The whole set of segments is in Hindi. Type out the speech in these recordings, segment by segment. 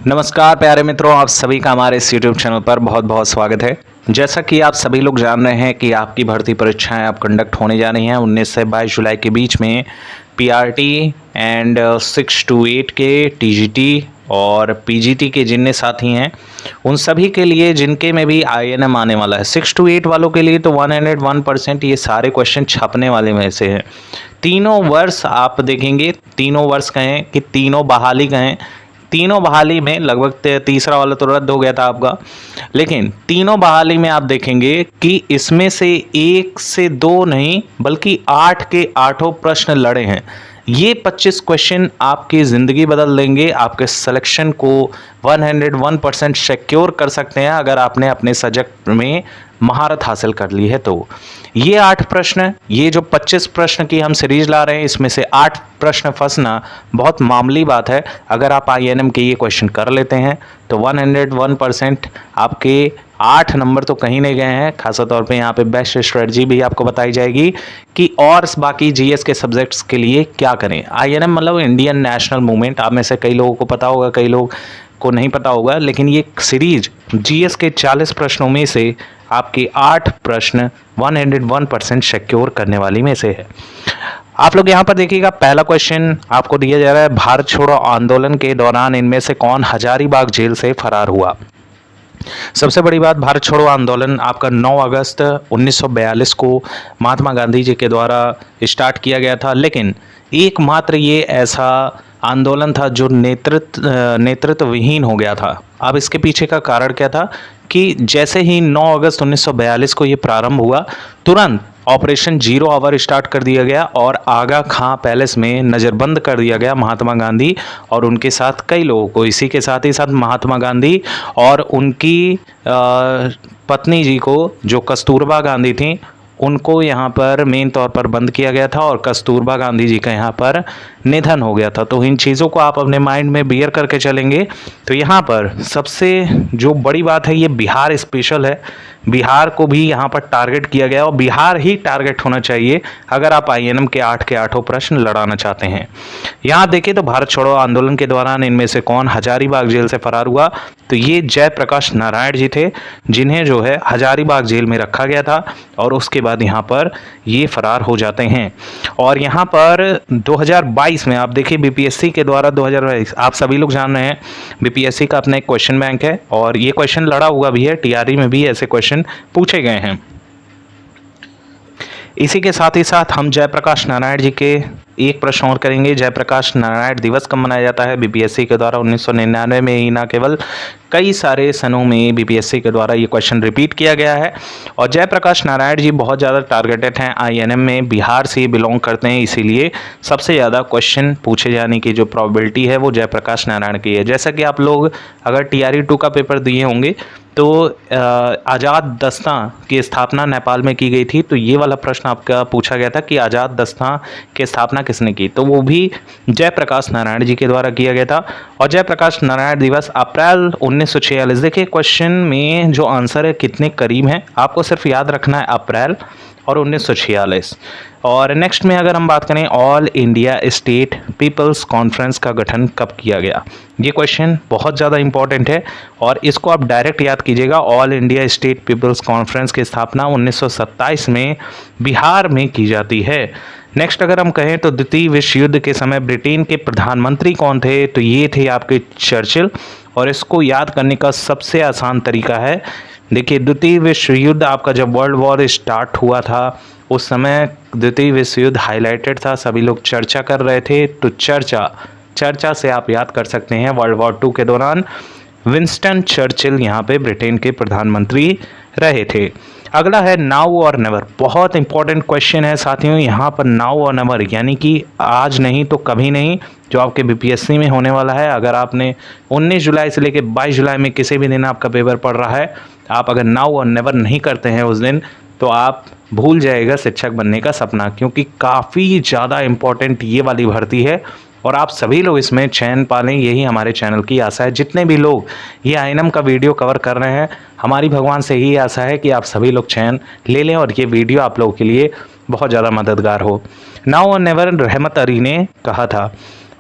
नमस्कार प्यारे मित्रों, आप सभी का हमारे इस यूट्यूब चैनल पर बहुत बहुत स्वागत है। जैसा कि आप सभी लोग जान रहे हैं कि आपकी भर्ती परीक्षाएं अब कंडक्ट होने जा रही हैं 19 से 22 जुलाई के बीच में। पीआरटी एंड 6 to 8 के टीजीटी और पीजीटी के जितने साथी हैं उन सभी के लिए जिनके में भी आईएनएम आने वाला है 6 to 8 वालों के लिए तो 101% ये सारे क्वेश्चन छपने वाले में से हैं। तीनों वर्ष आप देखेंगे, तीनों वर्ष कहें कि तीनों बहाली कहें, तीनों बहाली में लगभग तीसरा वाला तो रद्द हो गया था आपका, लेकिन तीनों बहाली में आप देखेंगे कि इसमें से 1 से 2 नहीं बल्कि 8 के 8 प्रश्न लड़े हैं। ये 25 क्वेश्चन आपकी ज़िंदगी बदल देंगे, आपके सिलेक्शन को 101% सिक्योर कर सकते हैं अगर आपने अपने सब्जेक्ट में महारत हासिल कर ली है। तो ये 8 प्रश्न, ये जो 25 प्रश्न की हम सीरीज ला रहे हैं इसमें से 8 प्रश्न फंसना बहुत मामूली बात है। अगर आप आईएनएम के ये क्वेश्चन कर लेते हैं तो 101% आपके 8 नंबर तो कहीं नहीं गए हैं। खासा तौर पे यहाँ पे बेस्ट स्ट्रेटजी भी आपको बताई जाएगी कि और बाकी जीएस के सब्जेक्ट्स के लिए क्या करें। आईएनएम मतलब इंडियन नेशनल मूवमेंट, आप में से कई लोगों को पता होगा, कई लोग को नहीं पता होगा, लेकिन ये सीरीज जीएस के 40 प्रश्नों में से आपके 8 प्रश्न 101% सिक्योर करने वाली में से है। आप लोग यहाँ पर देखिएगा, पहला क्वेश्चन आपको दिया जा रहा है, भारत छोड़ो आंदोलन के दौरान इनमें से कौन हजारीबाग जेल से फरार हुआ। सबसे बड़ी बात, भारत छोड़ो आंदोलन आपका 9 अगस्त 1942 को महात्मा गांधी जी के द्वारा स्टार्ट किया गया था, लेकिन एकमात्र ये ऐसा आंदोलन था जो नेतृत्व विहीन हो गया था। अब इसके पीछे का कारण क्या था कि जैसे ही 9 अगस्त 1942 को ये प्रारंभ हुआ, तुरंत ऑपरेशन जीरो आवर स्टार्ट कर दिया गया और आगा खां पैलेस में नज़रबंद कर दिया गया महात्मा गांधी और उनके साथ कई लोगों को। इसी के साथ ही साथ महात्मा गांधी और उनकी पत्नी जी को, जो कस्तूरबा गांधी थी, उनको यहाँ पर मेन तौर पर बंद किया गया था और कस्तूरबा गांधी जी का यहाँ पर निधन हो गया था। तो इन चीज़ों को आप अपने माइंड में बियर करके चलेंगे तो यहाँ पर सबसे जो बड़ी बात है, ये बिहार स्पेशल है। बिहार को भी यहाँ पर टारगेट किया गया और बिहार ही टारगेट होना चाहिए अगर आप आईएनएम के 8 के 8 प्रश्न लड़ाना चाहते हैं। यहाँ देखिए तो भारत छोड़ो आंदोलन के दौरान इनमें से कौन हजारीबाग जेल से फरार हुआ, तो ये जयप्रकाश नारायण जी थे, जिन्हें जो है हजारीबाग जेल में रखा गया था और उसके बाद यहाँ पर ये फरार हो जाते हैं। और यहाँ पर 2022 में आप देखिए बीपीएससी के द्वारा 2022, आप सभी लोग जान रहे हैं बीपीएससी का अपना एक क्वेश्चन बैंक है और ये क्वेश्चन लड़ा हुआ भी है, टीआरई में भी ऐसे क्वेश्चन पूछे गए हैं। इसी के साथ ही साथ हम जयप्रकाश नारायण जी के एक प्रश्न और करेंगे। जयप्रकाश नारायण दिवस कब मनाया जाता है बीपीएससी के द्वारा? 1999 में ही ना केवल कई सारे सनों में बीपीएससी के द्वारा ये क्वेश्चन रिपीट किया गया है। और जयप्रकाश नारायण जी बहुत ज़्यादा टारगेटेड हैं आईएनएम में, बिहार से बिलोंग करते हैं, इसीलिए सबसे ज़्यादा क्वेश्चन पूछे जाने की जो प्रोबेबिलिटी है वो जयप्रकाश नारायण की है। जैसा कि आप लोग अगर टीआरई 2 का पेपर दिए होंगे तो आज़ाद दस्ता की स्थापना नेपाल में की गई थी, तो ये वाला प्रश्न आपका पूछा गया था कि आज़ाद दस्ता की स्थापना किसने की, तो वो भी जयप्रकाश नारायण जी के द्वारा किया गया था। और जयप्रकाश नारायण दिवस अप्रैल 1946। देखिए क्वेश्चन में जो आंसर है कितने करीब हैं, आपको सिर्फ याद रखना है अप्रैल और 1946। और नेक्स्ट में अगर हम बात करें, All India State People's Conference का गठन कब किया गया, ये क्वेश्चन बहुत ज़्यादा इंपॉर्टेंट है और इसको आप डायरेक्ट याद कीजिएगा। All India State People's Conference की स्थापना 1927 में बिहार में की जाती है। नेक्स्ट अगर हम कहें तो द्वितीय विश्व युद्ध के समय ब्रिटेन के प्रधानमंत्री कौन थे, तो ये थे आपके चर्चिल। और इसको याद करने का सबसे आसान तरीका है, देखिए द्वितीय विश्व युद्ध आपका जब वर्ल्ड वॉर स्टार्ट हुआ था उस समय द्वितीय विश्व युद्ध हाईलाइटेड था, सभी लोग चर्चा कर रहे थे, तो चर्चा से आप याद कर सकते हैं वर्ल्ड वॉर 2 के दौरान विंस्टन चर्चिल यहाँ पे ब्रिटेन के प्रधानमंत्री रहे थे। अगला है नाउ और नेवर, बहुत इंपॉर्टेंट क्वेश्चन है साथियों। यहाँ पर नाउ और नेवर यानी कि आज नहीं तो कभी नहीं, जो आपके बीपीएससी में होने वाला है। अगर आपने 19 जुलाई से लेकर 22 जुलाई में किसी भी दिन आपका पेपर पढ़ रहा है, आप अगर नाउ और नेवर नहीं करते हैं उस दिन, तो आप भूल जाएगा शिक्षक बनने का सपना, क्योंकि काफ़ी ज़्यादा इम्पोर्टेंट ये वाली भर्ती है और आप सभी लोग इसमें चयन पालें, यही हमारे चैनल की आशा है। जितने भी लोग ये आईएनएम का वीडियो कवर कर रहे हैं, हमारी भगवान से यही आशा है कि आप सभी लोग चयन ले लें और ये वीडियो आप लोगों के लिए बहुत ज़्यादा मददगार हो। नाउ और नेवर रहमत अली ने कहा था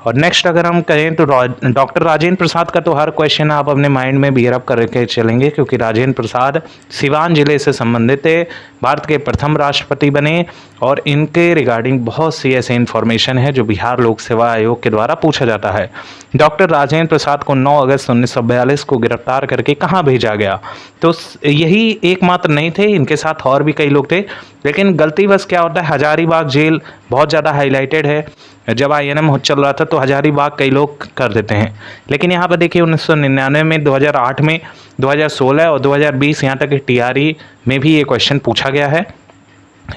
और नेक्स्ट अगर हम कहें तो डॉक्टर राजेंद्र प्रसाद का तो हर क्वेश्चन आप अपने माइंड में बियर अप करके चलेंगे, क्योंकि राजेंद्र प्रसाद सिवान जिले से संबंधित थे, भारत के प्रथम राष्ट्रपति बने और इनके रिगार्डिंग बहुत सी ऐसे इन्फॉर्मेशन है जो बिहार लोक सेवा आयोग के द्वारा पूछा जाता है। डॉक्टर राजेंद्र प्रसाद को 9 अगस्त 1942 को गिरफ्तार करके कहाँ भेजा गया? तो यही एकमात्र नहीं थे, इनके साथ और भी कई लोग थे, लेकिन गलतीवश क्या होता है, हजारीबाग जेल बहुत ज़्यादा हाईलाइटेड है। जब INM चल रहा था तो हजारीबाग कई लोग कर देते हैं, लेकिन यहाँ पर देखिए 1999 में, 2008 में, 2016 और 2020 यहाँ तक कि TRE में भी ये क्वेश्चन पूछा गया है।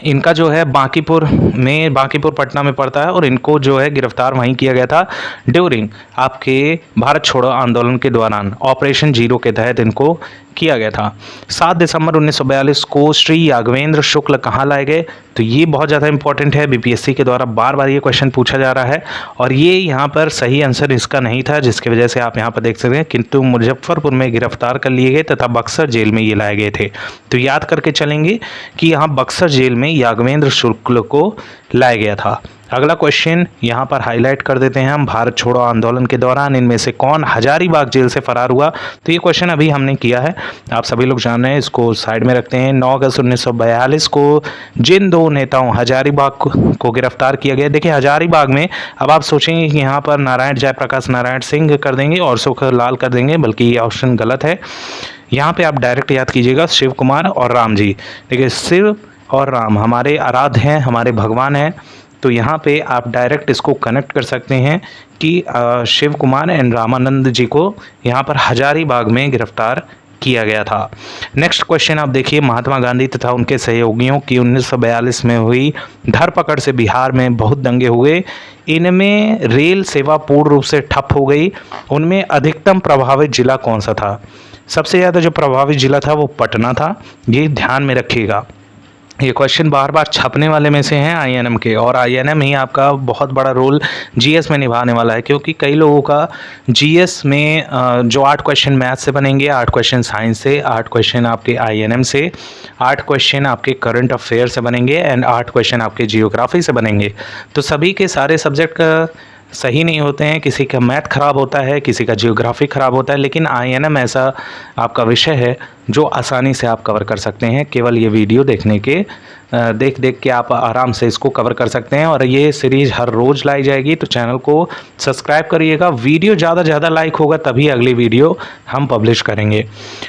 इनका जो है बांकीपुर पटना में पड़ता है और इनको जो है गिरफ्तार वहीं किया गया था ड्यूरिंग आपके भारत छोड़ो आंदोलन के दौरान, ऑपरेशन जीरो के तहत इनको किया गया था। 7 दिसंबर 1942 को श्री याग्वेंद्र शुक्ल कहाँ लाए गए? तो ये बहुत ज़्यादा इंपॉर्टेंट है, BPSC के द्वारा बार बार ये क्वेश्चन पूछा जा रहा है और ये यहाँ पर सही आंसर इसका नहीं था, जिसकी वजह से आप यहाँ पर देख सकते हैं, किंतु मुजफ्फरपुर में गिरफ्तार कर लिए गए तथा बक्सर जेल में ये लाए गए थे। तो याद करके चलेंगे कि यहाँ बक्सर जेल में याग्वेंद्र शुक्ल को लाया गया था। अगला क्वेश्चन यहाँ पर हाईलाइट कर देते हैं हम, भारत छोड़ो आंदोलन के दौरान इनमें से कौन हजारीबाग जेल से फरार हुआ? तो ये क्वेश्चन अभी हमने किया है, आप सभी लोग जान रहे हैं, इसको साइड में रखते हैं। 9 अगस्त 1942 को जिन दो नेताओं हजारीबाग को गिरफ्तार किया गया, देखिए हजारीबाग में, अब आप सोचेंगे कि यहाँ पर जयप्रकाश नारायण सिंह कर देंगे और सुखलाल कर देंगे, बल्कि ये ऑप्शन गलत है। यहाँ पे आप डायरेक्ट याद कीजिएगा शिव कुमार और राम जी। देखिए शिव और राम हमारे आराध्य हैं, हमारे भगवान हैं, तो यहाँ पे आप डायरेक्ट इसको कनेक्ट कर सकते हैं कि शिव कुमार एंड रामानंद जी को यहाँ पर हजारीबाग में गिरफ्तार किया गया था। नेक्स्ट क्वेश्चन आप देखिए, महात्मा गांधी तथा उनके सहयोगियों की 1942 में हुई धरपकड़ से बिहार में बहुत दंगे हुए, इनमें रेल सेवा पूर्ण रूप से ठप हो गई, उनमें अधिकतम प्रभावित जिला कौन सा था? सबसे ज़्यादा जो प्रभावित जिला था वो पटना था, ये ध्यान में रखिएगा। ये क्वेश्चन बार बार छपने वाले में से हैं INM के, और INM ही आपका बहुत बड़ा रोल GS में निभाने वाला है, क्योंकि कई लोगों का GS में जो 8 क्वेश्चन मैथ से बनेंगे, 8 क्वेश्चन साइंस से, 8 क्वेश्चन आपके INM से, 8 क्वेश्चन आपके करंट अफेयर से बनेंगे एंड 8 क्वेश्चन आपके जियोग्राफी से बनेंगे। तो सभी के सारे सब्जेक्ट का सही नहीं होते हैं, किसी का मैथ खराब होता है, किसी का जियोग्राफी खराब होता है, लेकिन INM ऐसा आपका विषय है जो आसानी से आप कवर कर सकते हैं, केवल ये वीडियो देखने के देख के आप आराम से इसको कवर कर सकते हैं। और ये सीरीज़ हर रोज़ लाई जाएगी, तो चैनल को सब्सक्राइब करिएगा। वीडियो ज़्यादा से ज़्यादा लाइक होगा तभी अगली वीडियो हम पब्लिश करेंगे।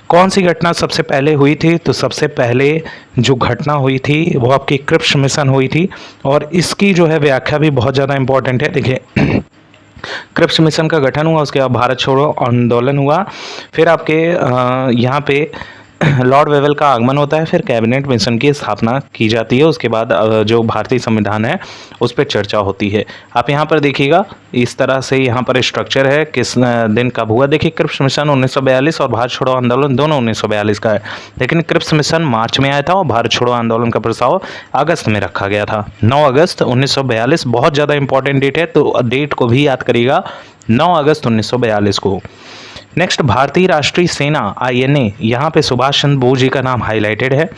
कौन सी घटना सबसे पहले हुई थी? तो सबसे पहले जो घटना हुई थी वो आपकी क्रिप्स मिशन हुई थी, और इसकी जो है व्याख्या भी बहुत ज़्यादा इंपॉर्टेंट है। देखिए क्रिप्स मिशन का गठन हुआ, उसके बाद भारत छोड़ो आंदोलन हुआ, फिर आपके यहाँ पे लॉर्ड वेवेल का आगमन होता है, फिर कैबिनेट मिशन की स्थापना की जाती है, उसके बाद जो भारतीय संविधान है उस पर चर्चा होती है। आप यहाँ पर देखिएगा, इस तरह से यहाँ पर स्ट्रक्चर है, किस दिन कब हुआ। देखिए क्रिप्स मिशन 1942 और भारत छोड़ो आंदोलन दोनों 1942 का है, लेकिन क्रिप्स मिशन मार्च में आया था और भारत छोड़ो आंदोलन का प्रस्ताव अगस्त में रखा गया था। 9 अगस्त 1942 बहुत ज़्यादा इंपॉर्टेंट डेट है, तो डेट को भी याद करिएगा, 9 अगस्त 1942 को। नेक्स्ट, भारतीय राष्ट्रीय सेना INA, यहाँ पे सुभाष चंद्र बोस जी का नाम हाईलाइटेड है।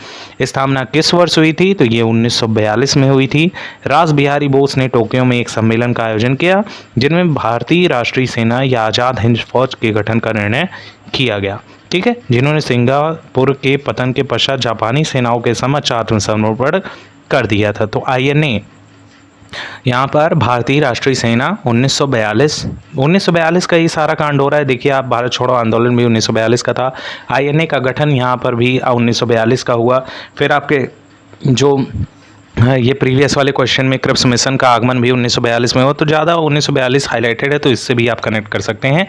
स्थापना किस वर्ष हुई थी? तो ये 1942 में हुई थी। रास बिहारी बोस ने टोक्यो में एक सम्मेलन का आयोजन किया, जिनमें भारतीय राष्ट्रीय सेना या आज़ाद हिंद फौज के गठन का निर्णय किया गया। ठीक है, जिन्होंने सिंगापुर के पतन के पश्चात जापानी सेनाओं के समक्ष आत्मसमर्पण कर दिया था। तो INA यहाँ पर भारतीय राष्ट्रीय सेना 1942 का ही सारा कांड हो रहा है। देखिए आप, भारत छोड़ो आंदोलन भी 1942 का था, INA का गठन यहाँ पर भी 1942 का हुआ। फिर आपके जो ये प्रीवियस वाले क्वेश्चन में क्रिप्स मिशन का आगमन भी 1942 में हो, तो ज़्यादा 1942 हाईलाइटेड है, तो इससे भी आप कनेक्ट कर सकते हैं।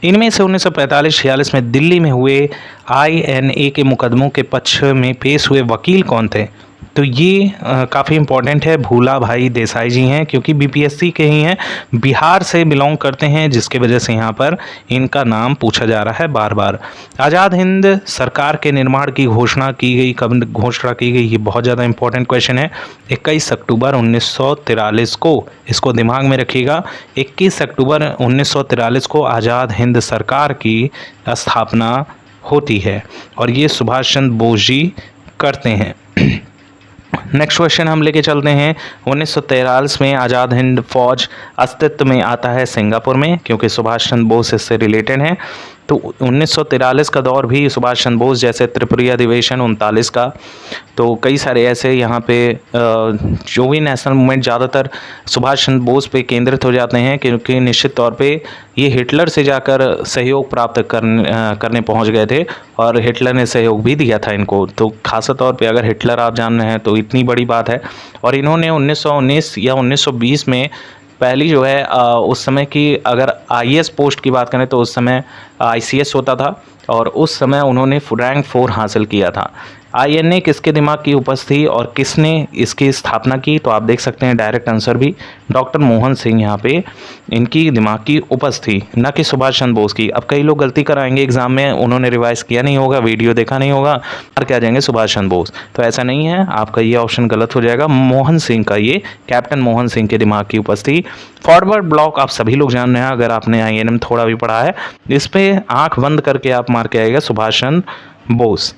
इनमें से 1945-46 में दिल्ली में हुए INA के मुकदमों के पक्ष में पेश हुए वकील कौन थे? तो ये काफ़ी इम्पोर्टेंट है, भूला भाई देसाई जी हैं, क्योंकि BPSC के ही हैं, बिहार से बिलोंग करते हैं, जिसके वजह से यहाँ पर इनका नाम पूछा जा रहा है बार बार। आज़ाद हिंद सरकार के निर्माण की घोषणा की गई, कब घोषणा की गई? ये बहुत ज़्यादा इंपॉर्टेंट क्वेश्चन है। 21 अक्टूबर 1943 को, इसको दिमाग में रखिएगा, 21 अक्टूबर 1943 को आज़ाद हिंद सरकार की स्थापना होती है, और ये सुभाष चंद्र बोस जी करते हैं। नेक्स्ट क्वेश्चन हम लेके चलते हैं 1943 में आज़ाद हिंद फौज अस्तित्व में आता है सिंगापुर में, क्योंकि सुभाष चंद्र बोस इससे रिलेटेड हैं। तो 1943 का दौर भी सुभाष चंद्र बोस जैसे त्रिपुरी अधिवेशन 39 का, तो कई सारे ऐसे यहाँ पे जो भी नेशनल मूवमेंट ज़्यादातर सुभाष चंद्र बोस पे केंद्रित हो जाते हैं, क्योंकि निश्चित तौर पे ये हिटलर से जाकर सहयोग प्राप्त करने पहुँच गए थे और हिटलर ने सहयोग भी दिया था इनको। तो खासा तौर पे अगर हिटलर आप जान रहे हैं तो इतनी बड़ी बात है। और इन्होंने 1919 या 1920 में पहली जो है उस समय की अगर आईएएस पोस्ट की बात करें तो उस समय आईसीएस होता था, और उस समय उन्होंने रैंक 4 हासिल किया था। आईएनए किसके दिमाग की उपज थी और किसने इसकी स्थापना की, तो आप देख सकते हैं डायरेक्ट आंसर भी डॉक्टर मोहन सिंह यहाँ पे इनकी दिमाग की उपज थी, न कि सुभाष चंद्र बोस की। अब कई लोग गलती कराएंगे एग्जाम में, उन्होंने रिवाइज किया नहीं होगा, वीडियो देखा नहीं होगा और क्या जाएंगे सुभाष चंद्र बोस, तो ऐसा नहीं है, आपका ये ऑप्शन गलत हो जाएगा। मोहन सिंह का, ये कैप्टन मोहन सिंह के दिमाग की उपज थी। फॉरवर्ड ब्लॉक आप सभी लोग जान रहे हैं, अगर आपने आईएनएम थोड़ा भी पढ़ा है, इस पे आंख बंद करके आप मार के आएगा सुभाष चंद्र बोस।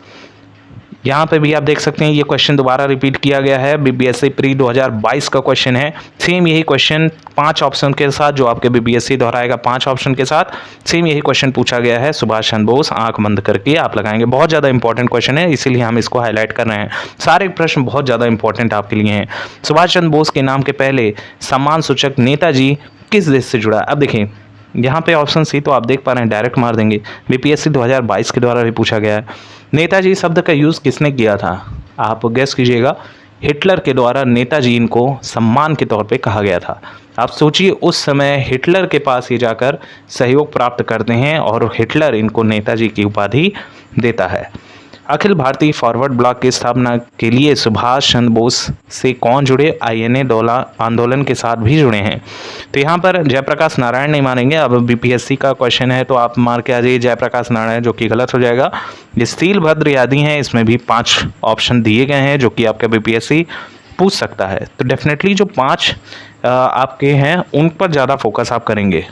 यहाँ पे भी आप देख सकते हैं ये क्वेश्चन दोबारा रिपीट किया गया है, बीपीएससी प्री 2022 का क्वेश्चन है। सेम यही क्वेश्चन 5 ऑप्शन के साथ, जो आपके बीपीएससी दोहराएगा 5 ऑप्शन के साथ, सेम यही क्वेश्चन पूछा गया है। सुभाष चंद्र बोस आंख बंद करके आप लगाएंगे। बहुत ज़्यादा इंपॉर्टेंट क्वेश्चन है, इसीलिए हम इसको हाईलाइट कर रहे हैं। सारे प्रश्न बहुत ज़्यादा इंपॉर्टेंट आपके लिए हैं। सुभाष चंद्र बोस के नाम के पहले सम्मान सूचक नेताजी किस देश से जुड़ा? अब देखिए यहाँ पे ऑप्शन सी तो आप देख पा रहे हैं, डायरेक्ट मार देंगे, बीपीएससी 2022 के द्वारा भी पूछा गया है। नेताजी शब्द का यूज़ किसने किया था? आप गेस कीजिएगा। हिटलर के द्वारा नेताजी इनको सम्मान के तौर पे कहा गया था। आप सोचिए उस समय हिटलर के पास ही जाकर सहयोग प्राप्त करते हैं और हिटलर इनको नेताजी की उपाधि देता है। अखिल भारतीय फॉरवर्ड ब्लॉक की स्थापना के लिए सुभाष चंद्र बोस से कौन जुड़े? आईएनए आंदोलन के साथ भी जुड़े हैं। तो यहाँ पर जयप्रकाश नारायण नहीं मानेंगे। अब बीपीएससी का क्वेश्चन है तो आप मार के आ जाइए जयप्रकाश नारायण, जो कि गलत हो जाएगा। ये शीलभद्र आदि हैं, इसमें भी 5 ऑप्शन दिए गए हैं जो कि आपका बीपीएससी पूछ सकता है। तो डेफिनेटली जो 5 आपके हैं उन पर ज़्यादा फोकस आप करेंगे।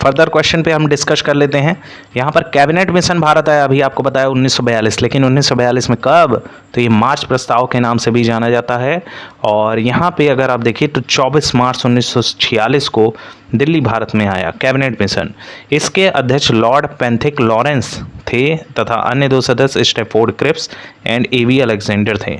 फर्दर क्वेश्चन पे हम डिस्कस कर लेते हैं। यहाँ पर कैबिनेट मिशन भारत आया, अभी आपको बताया 1942, लेकिन 1942 में कब? तो ये मार्च प्रस्ताव के नाम से भी जाना जाता है। और यहाँ पे अगर आप देखिए तो 24 मार्च 1946 को दिल्ली भारत में आया कैबिनेट मिशन। इसके अध्यक्ष लॉर्ड पेंथिक लॉरेंस थे तथा अन्य 2 सदस्य Stafford Cripps and A V Alexander थे।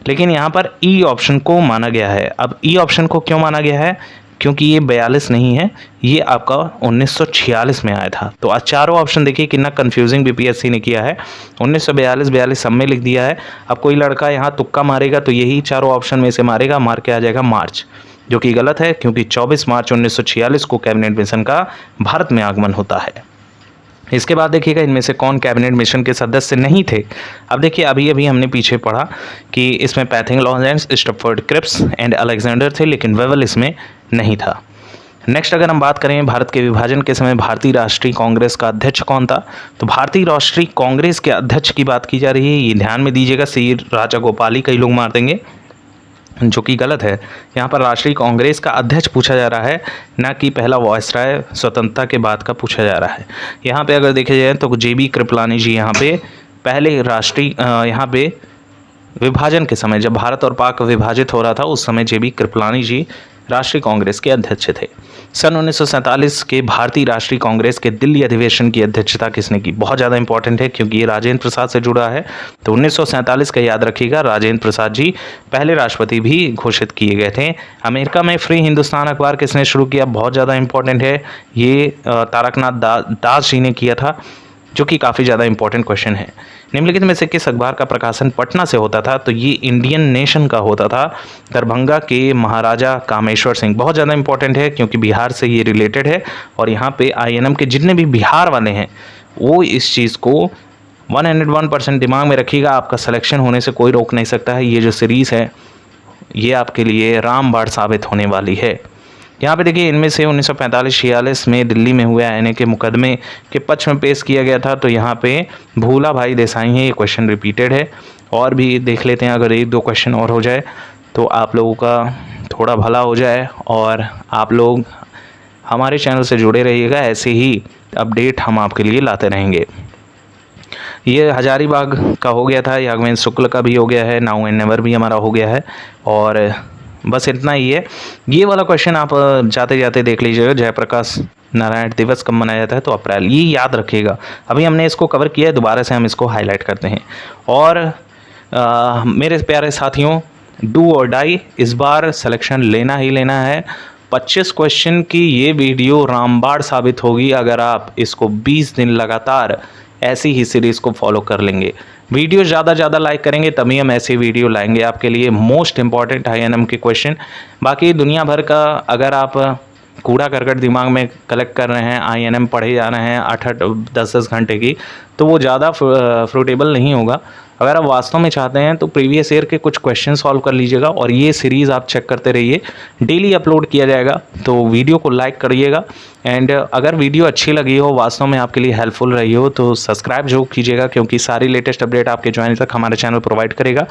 लेकिन यहाँ पर ई ऑप्शन को माना गया है। अब ई ऑप्शन को क्यों माना गया है? क्योंकि ये 42 नहीं है, ये आपका 1946 में आया था। तो आज चारों ऑप्शन देखिए कितना कंफ्यूजिंग बीपीएससी ने किया है। 1942 सब में लिख दिया है। अब कोई लड़का यहाँ तुक्का मारेगा तो यही चारों ऑप्शन में से मारेगा, मार के आ जाएगा मार्च, जो कि गलत है, क्योंकि 24 मार्च 1946 को कैबिनेट मिशन का भारत में आगमन होता है। इसके बाद देखिएगा इनमें से कौन कैबिनेट मिशन के सदस्य नहीं थे। अब देखिए अभी अभी हमने पीछे पढ़ा कि इसमें Pethick Lawrence, Stafford Cripps and Alexander थे, लेकिन वेवल इसमें नहीं था। नेक्स्ट अगर हम बात करें भारत के विभाजन के समय भारतीय राष्ट्रीय कांग्रेस का अध्यक्ष कौन था, तो भारतीय राष्ट्रीय कांग्रेस के अध्यक्ष की बात की जा रही है। ये ध्यान में दीजिएगा, सी राजागोपाली कई लोग मार देंगे, जो कि गलत है। यहाँ पर राष्ट्रीय कांग्रेस का अध्यक्ष पूछा जा रहा है, न कि पहला वायसराय स्वतंत्रता के बाद का पूछा जा रहा है। यहाँ पे अगर देखे जाए तो जेबी कृपलानी जी यहाँ पे पहले राष्ट्रीय यहाँ पे विभाजन के समय, जब भारत और पाक विभाजित हो रहा था, उस समय जेबी कृपलानी जी राष्ट्रीय कांग्रेस के अध्यक्ष थे। सन 1947 के भारतीय राष्ट्रीय कांग्रेस के दिल्ली अधिवेशन की अध्यक्षता किसने की? बहुत ज़्यादा इंपॉर्टेंट है क्योंकि ये राजेंद्र प्रसाद से जुड़ा है। तो 1947 का याद रखिएगा, राजेंद्र प्रसाद जी पहले राष्ट्रपति भी घोषित किए गए थे। अमेरिका में फ्री हिंदुस्तान अखबार किसने शुरू किया? बहुत ज़्यादा इंपॉर्टेंट है, ये तारकनाथ दास जी ने किया था, जो कि काफ़ी ज़्यादा इंपॉर्टेंट क्वेश्चन है। निम्नलिखित में से किस अखबार का प्रकाशन पटना से होता था? तो ये इंडियन नेशन का होता था, दरभंगा के महाराजा कामेश्वर सिंह। बहुत ज़्यादा इंपॉर्टेंट है क्योंकि बिहार से ये रिलेटेड है, और यहाँ पे आईएनएम के जितने भी बिहार वाले हैं वो इस चीज़ को 101% दिमाग में रखिएगा। आपका सिलेक्शन होने से कोई रोक नहीं सकता है। ये जो सीरीज़ है ये आपके लिए रामबाण साबित होने वाली है। यहाँ पे देखिए इनमें से 1945-46 में दिल्ली में हुए आईएनए के मुकदमे के पक्ष में पेश किया गया था। तो यहाँ पे भूला भाई देसाई है, ये क्वेश्चन रिपीटेड है। और भी देख लेते हैं, अगर 1-2 क्वेश्चन और हो जाए तो आप लोगों का थोड़ा भला हो जाए, और आप लोग हमारे चैनल से जुड़े रहिएगा। ऐसे ही अपडेट हम आपके लिए लाते रहेंगे। ये हजारीबाग का हो गया था, याग्वेन शुक्ल का भी हो गया है, नाउ एंड नेवर भी हमारा हो गया है। और बस इतना ही है। ये वाला क्वेश्चन आप जाते जाते देख लीजिएगा, जयप्रकाश नारायण दिवस कब मनाया जाता है, तो अप्रैल, ये याद रखिएगा। अभी हमने इसको कवर किया है, दोबारा से हम इसको हाईलाइट करते हैं। और मेरे प्यारे साथियों, डू और डाई, इस बार सिलेक्शन लेना ही लेना है। 25 क्वेश्चन की ये वीडियो रामबाण साबित होगी अगर आप इसको 20 दिन लगातार ऐसी ही सीरीज़ को फॉलो कर लेंगे। वीडियो ज़्यादा लाइक करेंगे तभी हम ऐसी वीडियो लाएंगे आपके लिए, मोस्ट इंपॉर्टेंट INM के क्वेश्चन। बाकी दुनिया भर का अगर आप कूड़ा करकट दिमाग में कलेक्ट कर रहे हैं, INM पढ़े जा रहे हैं 8-8 10-10 घंटे की, तो वो ज़्यादा फ्रूटेबल नहीं होगा। अगर आप वास्तव में चाहते हैं तो प्रीवियस ईयर के कुछ क्वेश्चन सॉल्व कर लीजिएगा और ये सीरीज़ आप चेक करते रहिए, डेली अपलोड किया जाएगा। तो वीडियो को लाइक करिएगा एंड अगर वीडियो अच्छी लगी हो, वास्तव में आपके लिए हेल्पफुल रही हो, तो सब्सक्राइब जरूर कीजिएगा, क्योंकि सारी लेटेस्ट अपडेट आपके ज्वाइन तक हमारा चैनल प्रोवाइड करेगा।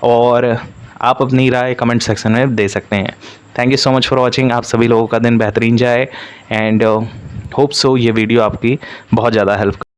और आप अपनी राय कमेंट सेक्शन में दे सकते हैं। Thank you so much for watching. आप सभी लोगों का दिन बेहतरीन जाए एंड होप सो ये वीडियो आपकी बहुत ज़्यादा हेल्प